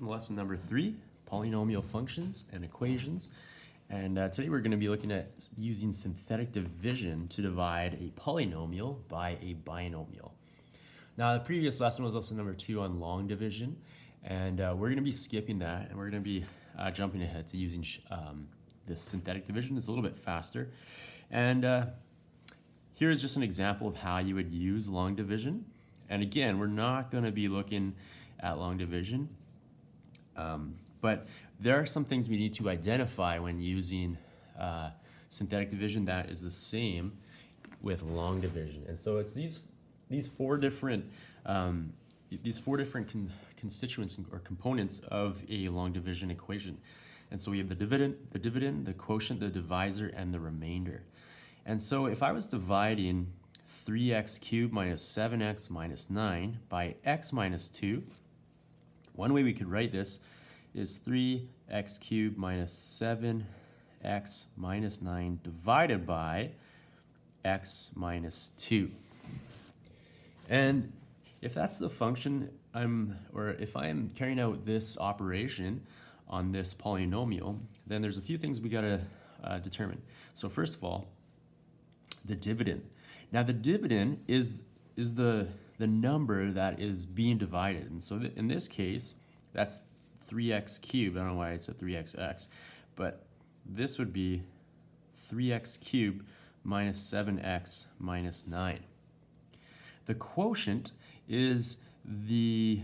welcome to lesson number 3, polynomial functions and equations. And today we're going to be looking at using synthetic division to divide a polynomial by a binomial. Now the previous lesson was lesson number 2 on long division, and we're going to be skipping that, and we're going to be jumping ahead to using this synthetic division. It's a little bit faster. And here is just an example of how you would use long division. And again, we're not going to be looking at long division, but there are some things we need to identify when using synthetic division that is the same with long division. And so it's these four different constituents or components of a long division equation. And so we have the dividend, the quotient, the divisor, and the remainder. And so if I was dividing 3x cubed minus 7x minus 9 by x minus 2, one way we could write this is 3x cubed minus 7x minus 9 divided by x minus 2. And if that's the function if I am carrying out this operation on this polynomial, then there's a few things we gotta determine. So first of all, the dividend. Now the dividend is the number that is being divided. And so in this case, that's 3x cubed. I don't know why it's a 3xx, but this would be 3x cubed minus 7x minus 9. The quotient is the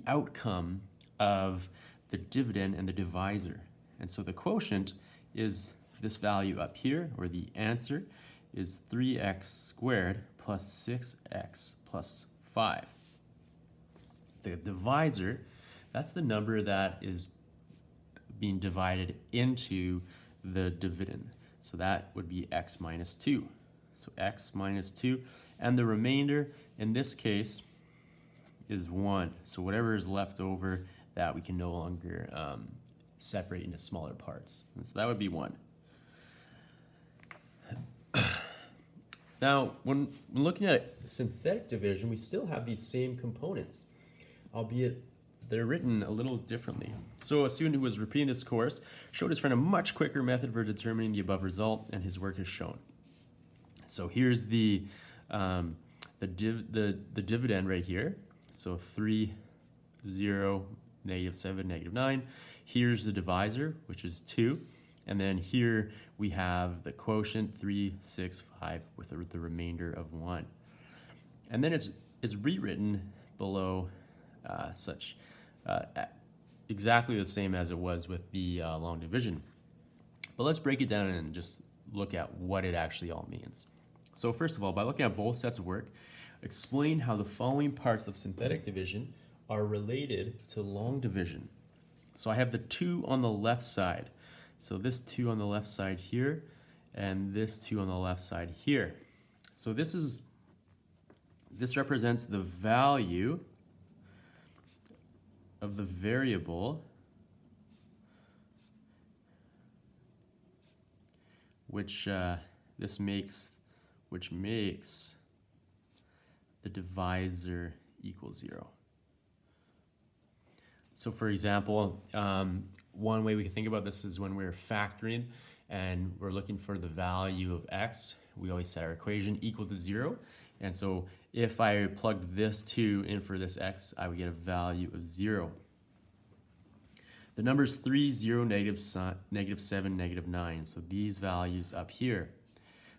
outcome of the dividend and the divisor. And so the quotient is this value up here, or the answer is 3x squared plus 6x plus 5. The divisor, that's the number that is being divided into the dividend. So that would be x minus 2. So x minus 2. And the remainder, in this case, is 1. So whatever is left over, that we can no longer separate into smaller parts. And so that would be 1. Now, when looking at synthetic division, we still have these same components, albeit they're written a little differently. So a student who was repeating this course showed his friend a much quicker method for determining the above result, and his work is shown. So here's the dividend right here. So 3, 0, negative 7, negative 9. Here's the divisor, which is 2. And then here we have the quotient 3, 6, 5 with the remainder of 1. And then it's rewritten below exactly the same as it was with the long division. But let's break it down and just look at what it actually all means. So first of all, by looking at both sets of work, explain how the following parts of synthetic division are related to long division. So I have the 2 on the left side. So this 2 on the left side here, and this 2 on the left side here. So this represents the value of the variable which makes the divisor equal 0. So for example, one way we can think about this is when we're factoring and we're looking for the value of x, we always set our equation equal to 0. And so if I plugged this 2 in for this x, I would get a value of 0. The numbers 3, 0, negative 7, negative 9. So these values up here.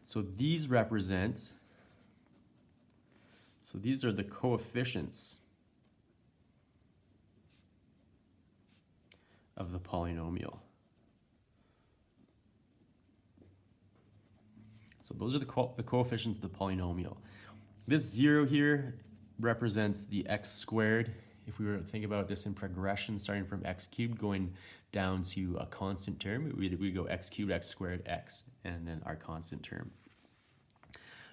So these are the coefficients of the polynomial. So those are the coefficients of the polynomial. This 0 here represents the x squared. If we were to think about this in progression, starting from x cubed going down to a constant term, we go x cubed, x squared, x, and then our constant term.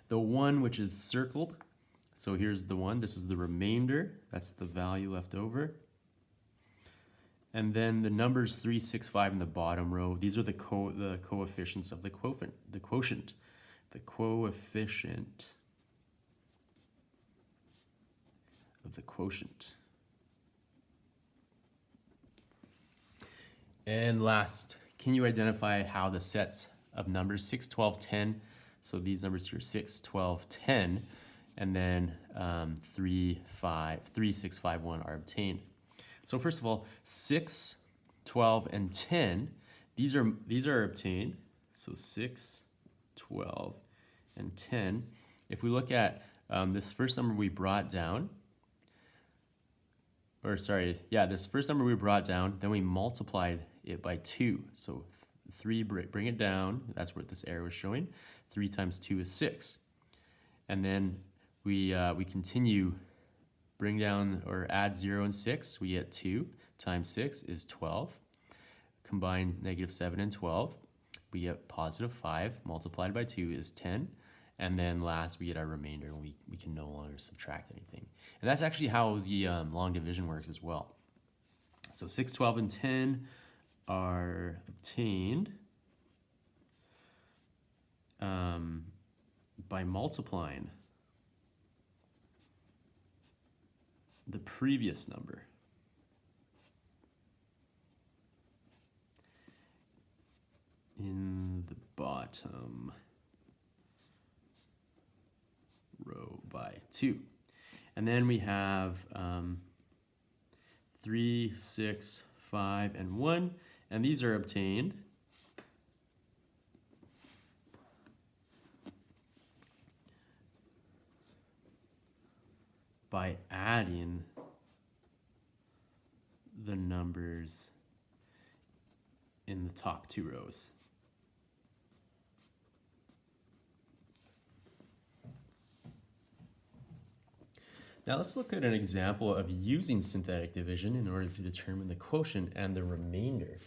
The 1, which is circled, so here's the 1, this is the remainder, that's the value left over. And then the numbers 3, 6, 5 in the bottom row, these are the coefficients of the quotient. The coefficient of the quotient. And last, can you identify how the sets of numbers 6, 12, 10, so these numbers here, 6, 12, 10, and then 3, 6, 5, 1 are obtained? So first of all, 6, 12, and 10, these are obtained. So 6, 12, and 10. If we look at this first number we brought down, this first number we brought down, then we multiplied it by 2. So 3, bring it down, that's what this arrow is showing. 3 times 2 is 6. And then we continue, bring down or add 0 and 6, we get 2 times 6 is 12. Combine -7 and 12, we get +5, multiplied by 2 is 10. And then last, we get our remainder, and we can no longer subtract anything. And that's actually how the long division works as well. So 6, 12, and 10 are obtained by multiplying the previous number. In the bottom row by 2. And then we have 3, 6, 5, and 1. And these are obtained by adding the numbers in the top 2 rows. Now let's look at an example of using synthetic division in order to determine the quotient and the remainder.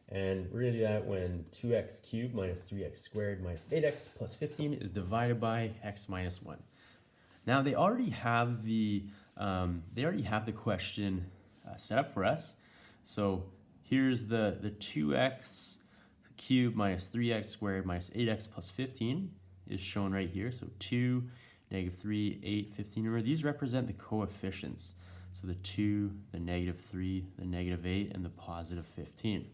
And we're going to do that when 2x cubed minus 3x squared minus 8x plus 15 is divided by x minus 1. Now they already have the question set up for us. So here's the 2x cubed minus 3x squared minus 8x plus 15 is shown right here. So 2, -3, 8, 15. Remember, these represent the coefficients. So the 2, the -3, the -8, and the +15.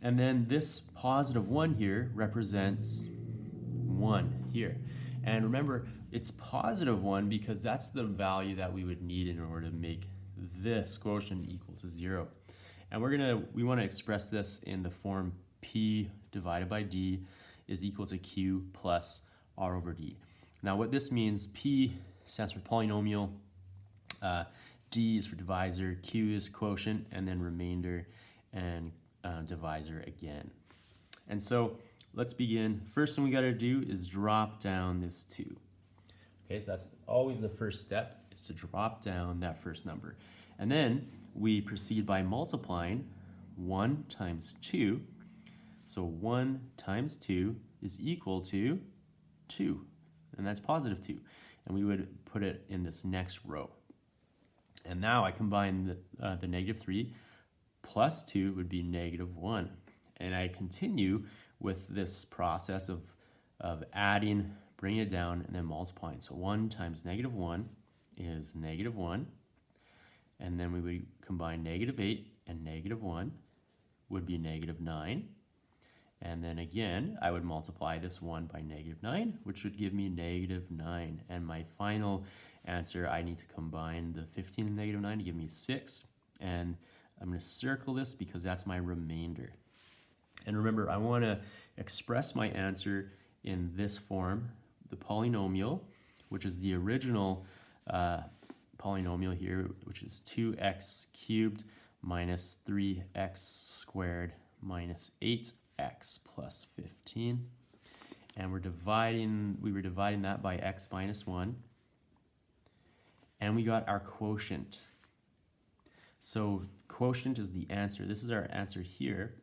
And then this +1 here represents 1 here. And remember, it's +1 because that's the value that we would need in order to make this quotient equal to 0. And we want to express this in the form P divided by D is equal to Q plus R over D. Now what this means, P stands for polynomial, D is for divisor, Q is quotient, and then remainder and divisor again. And so let's begin. First thing we got to do is drop down this 2. Okay, so that's always the first step, is to drop down that first number. And then we proceed by multiplying 1 times 2. So 1 times 2 is equal to 2. And that's +2. And we would put it in this next row. And now I combine the -3 plus 2 would be -1. And I continue with this process of adding, bringing it down, and then multiplying. So 1 times -1 is -1. And then we would combine -8 and -1 would be -9. And then again, I would multiply this 1 by -9, which would give me -9. And my final answer, I need to combine the 15 and -9 to give me 6. And I'm going to circle this because that's my remainder. And remember, I want to express my answer in this form, the polynomial, which is the original polynomial here, which is 2x cubed minus 3x squared minus 8x plus 15. And we were dividing that by x minus 1. And we got our quotient. So quotient is the answer. This is our answer here.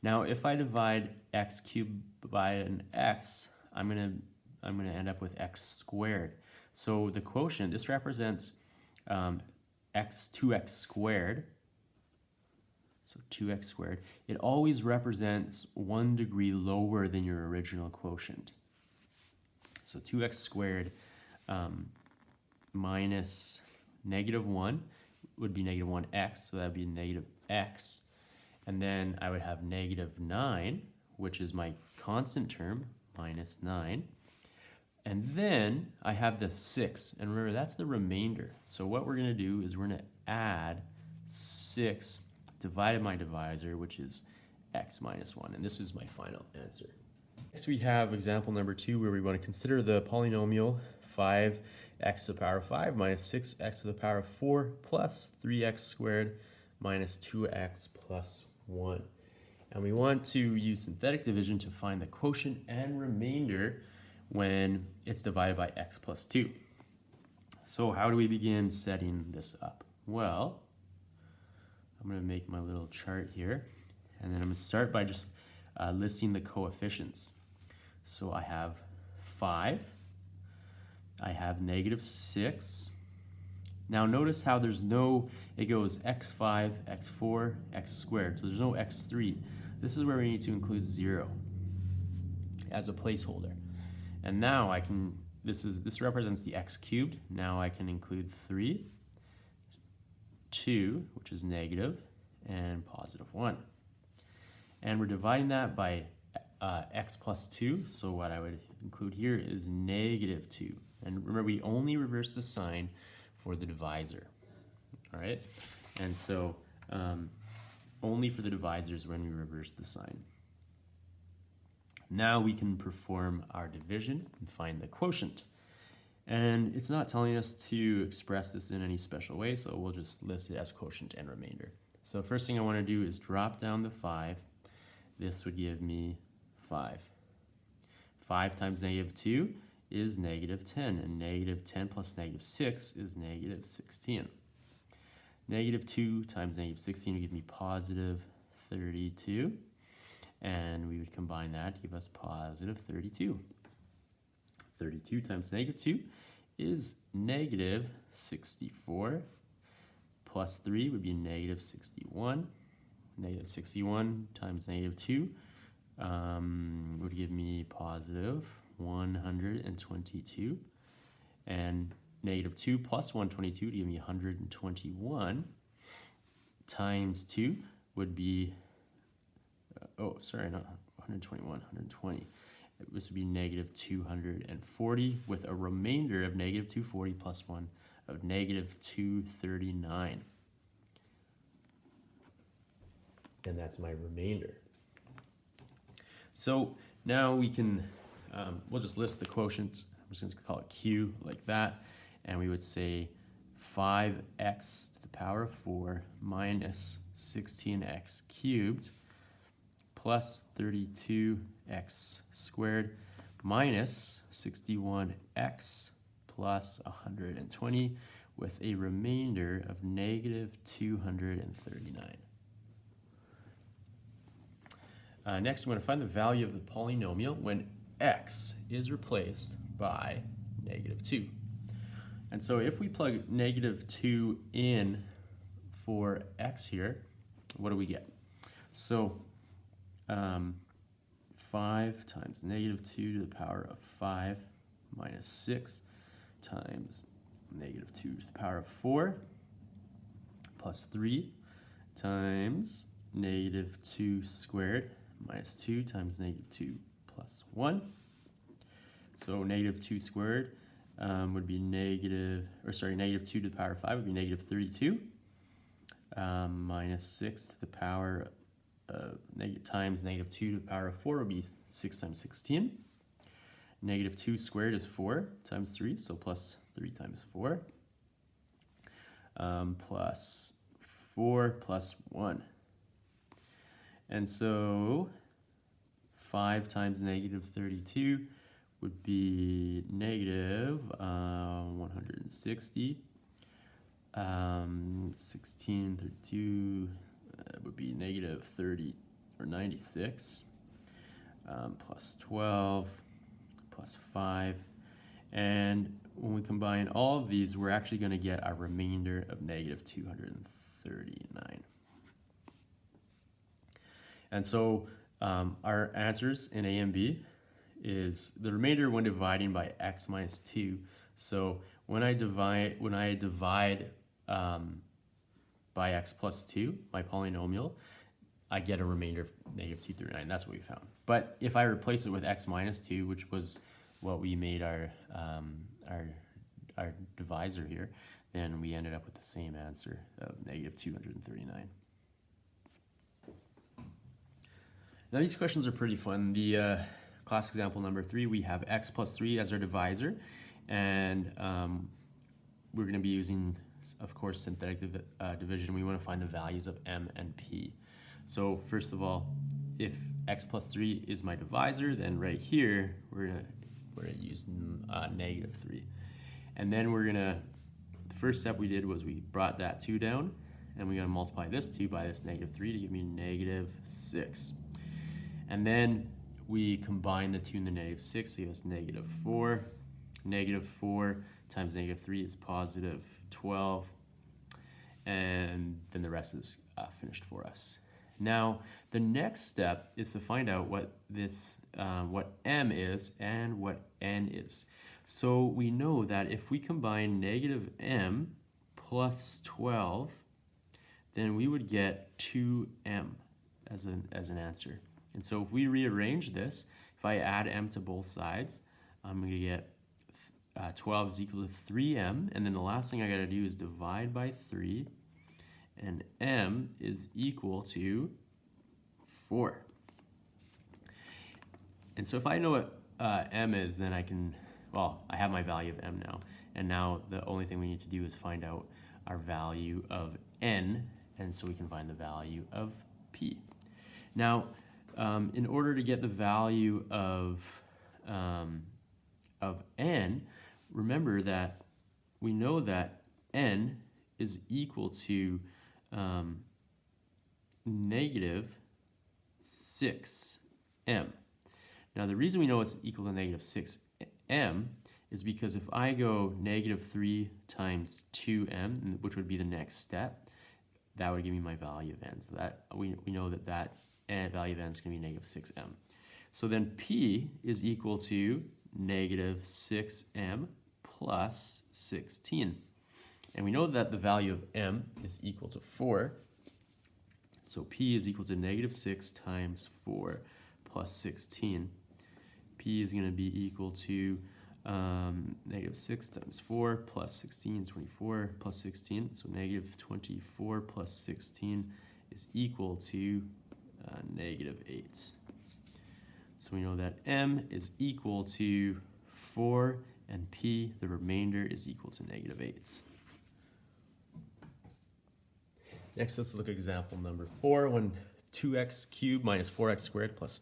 Now, if I divide x cubed by an x, I'm gonna end up with x squared. So the quotient, this represents 2x squared. So 2x squared. It always represents 1 degree lower than your original quotient. So 2x squared minus -1 would be -1x, so that would be -x. And then I would have negative 9, which is my constant term, minus 9. And then I have the 6, and remember that's the remainder. So what we're going to do is we're going to add 6 divided by my divisor, which is x minus 1, and this is my final answer. Next we have example number 2, where we want to consider the polynomial 5x to the power of 5 minus 6x to the power of 4 plus 3x squared minus 2x plus 1. And we want to use synthetic division to find the quotient and remainder when it's divided by x plus 2. So how do we begin setting this up? Well, I'm going to make my little chart here, and then I'm going to start by just listing the coefficients. So I have 5, I have negative 6. Now notice how there's no, it goes x5, x4, x squared, so there's no x3. This is where we need to include 0 as a placeholder. And now I can, this represents the x cubed. Now I can include 3, 2, which is negative, and positive 1. And we're dividing that by x plus 2, so what I would include here is negative 2. And remember, we only reverse the sign for the divisor, all right? And so only for the divisors when we reverse the sign. Now we can perform our division and find the quotient. And it's not telling us to express this in any special way, so we'll just list it as quotient and remainder. So first thing I want to do is drop down the 5. This would give me 5. 5 times negative 2 is negative 10, and negative 10 plus negative 6 is negative 16. Negative 2 times negative 16 would give me positive 32, and we would combine that to give us positive 32. 32 times negative 2 is negative 64, plus 3 would be negative 61. Negative 61 times negative 2 would give me positive 122, and negative 2 plus 122 would give me 121, times 2 would be, oh, sorry, not 121, 120. This would be negative 240, with a remainder of negative 240 plus 1 of negative 239. And that's my remainder. So now we can, we'll just list the quotients. I'm just going to call it Q like that. And we would say 5x to the power of 4 minus 16x cubed plus 32x squared minus 61x plus 120 with a remainder of negative 239. Next, I'm going to find the value of the polynomial when x is replaced by negative 2. And so if we plug negative 2 in for x here, what do we get? So 5 times negative 2 to the power of 5 minus 6 times negative 2 to the power of 4 plus 3 times negative 2 squared minus 2 times negative 2 plus 1. So negative 2 squared would be negative 2 to the power of 5 would be negative 32. Minus 6 to the power of times negative 2 to the power of 4 would be 6 times 16. Negative 2 squared is 4 times 3, so plus 3 times 4. Plus 4 plus 1. And so 5 times negative 32 would be negative 160. 1632 would be negative 30 or 96. Plus 12 plus 5. And when we combine all of these, we're actually going to get a remainder of negative 239. And so our answers in A and B is the remainder when dividing by x minus 2. So when I divide by x plus 2, my polynomial, I get a remainder of negative 239. That's what we found. But if I replace it with x minus 2, which was what we made our divisor here, then we ended up with the same answer of negative 239. Now these questions are pretty fun. The class example number 3, we have x plus 3 as our divisor, and we're going to be using, of course, synthetic division. We want to find the values of m and p. So first of all, if x plus 3 is my divisor, then right here we're gonna use negative 3, and then the first step we did was we brought that 2 down, and we're gonna multiply this 2 by this negative 3 to give me negative 6. And then we combine the 2 and the negative 6 to give us negative 4. Negative 4 times negative 3 is positive 12. And then the rest is finished for us. Now, the next step is to find out what m is and what n is. So we know that if we combine negative m plus 12, then we would get 2m as an answer. And so if we rearrange this, if I add m to both sides, I'm going to get 12 is equal to 3m, and then the last thing I got to do is divide by 3, and m is equal to 4. And so if I know what m is, then I have my value of m now, and now the only thing we need to do is find out our value of n, and so we can find the value of p. Now, in order to get the value of n, remember that we know that n is equal to negative 6m. Now the reason we know it's equal to negative 6m is because if I go negative 3 times 2m, which would be the next step, that would give me my value of n. So that we know that value of n is going to be negative 6m. So then p is equal to negative 6m plus 16. And we know that the value of m is equal to 4. So p is equal to negative 6 times 4 plus 16. P is going to be equal to negative 6 times 4 plus 16, 24 plus 16. So negative 24 plus 16 is equal to negative 8. So we know that m is equal to 4, and p, the remainder, is equal to negative 8. Next, let's look at example number 4. When 2x cubed minus 4x squared plus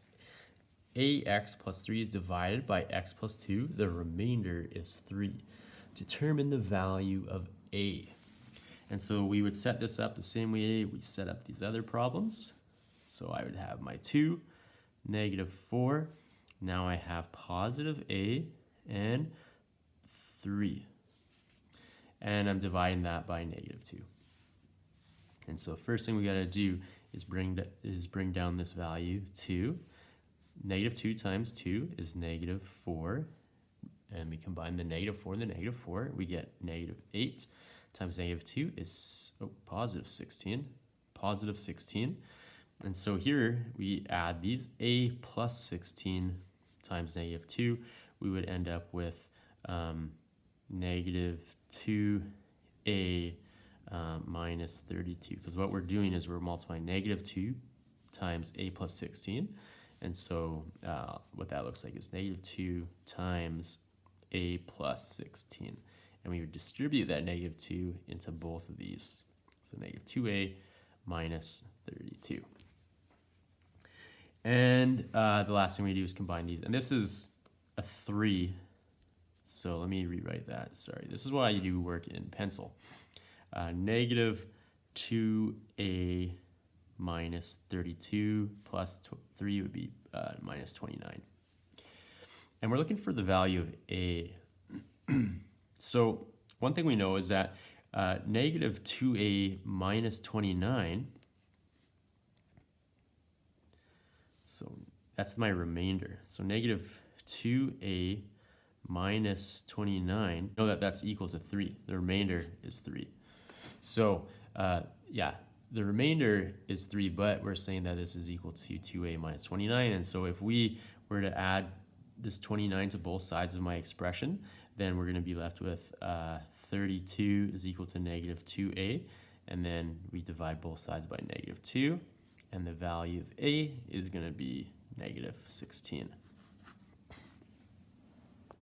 ax plus 3 is divided by x plus 2, the remainder is 3. Determine the value of a. And so we would set this up the same way we set up these other problems. So I would have my 2, negative 4. Now I have positive a and 3. And I'm dividing that by negative 2. And so first thing we got to do is bring down this value to negative 2 times 2 is negative 4. And we combine the negative 4 and the negative 4. We get negative 8 times negative 2 is positive 16. Positive 16. And so here we add these, a plus 16 times negative 2. We would end up with negative 2a minus 32. Because what we're doing is we're multiplying negative 2 times a plus 16. And so what that looks like is negative 2 times a plus 16. And we would distribute that negative 2 into both of these. So negative 2a minus 32. And the last thing we do is combine these. And this is a 3. So let me rewrite that. Sorry. This is why you do work in pencil. Negative 2a minus 32 plus 3 would be minus 29. And we're looking for the value of a. So one thing we know is that negative 2a minus 29, so that's my remainder. So negative 2a minus 29, know that that's equal to 3. The remainder is 3. So yeah, the remainder is 3, but we're saying that this is equal to 2a minus 29. And so if we were to add this 29 to both sides of my expression, then we're going to be left with 32 is equal to negative 2a. And then we divide both sides by negative 2. And the value of a is going to be negative 16.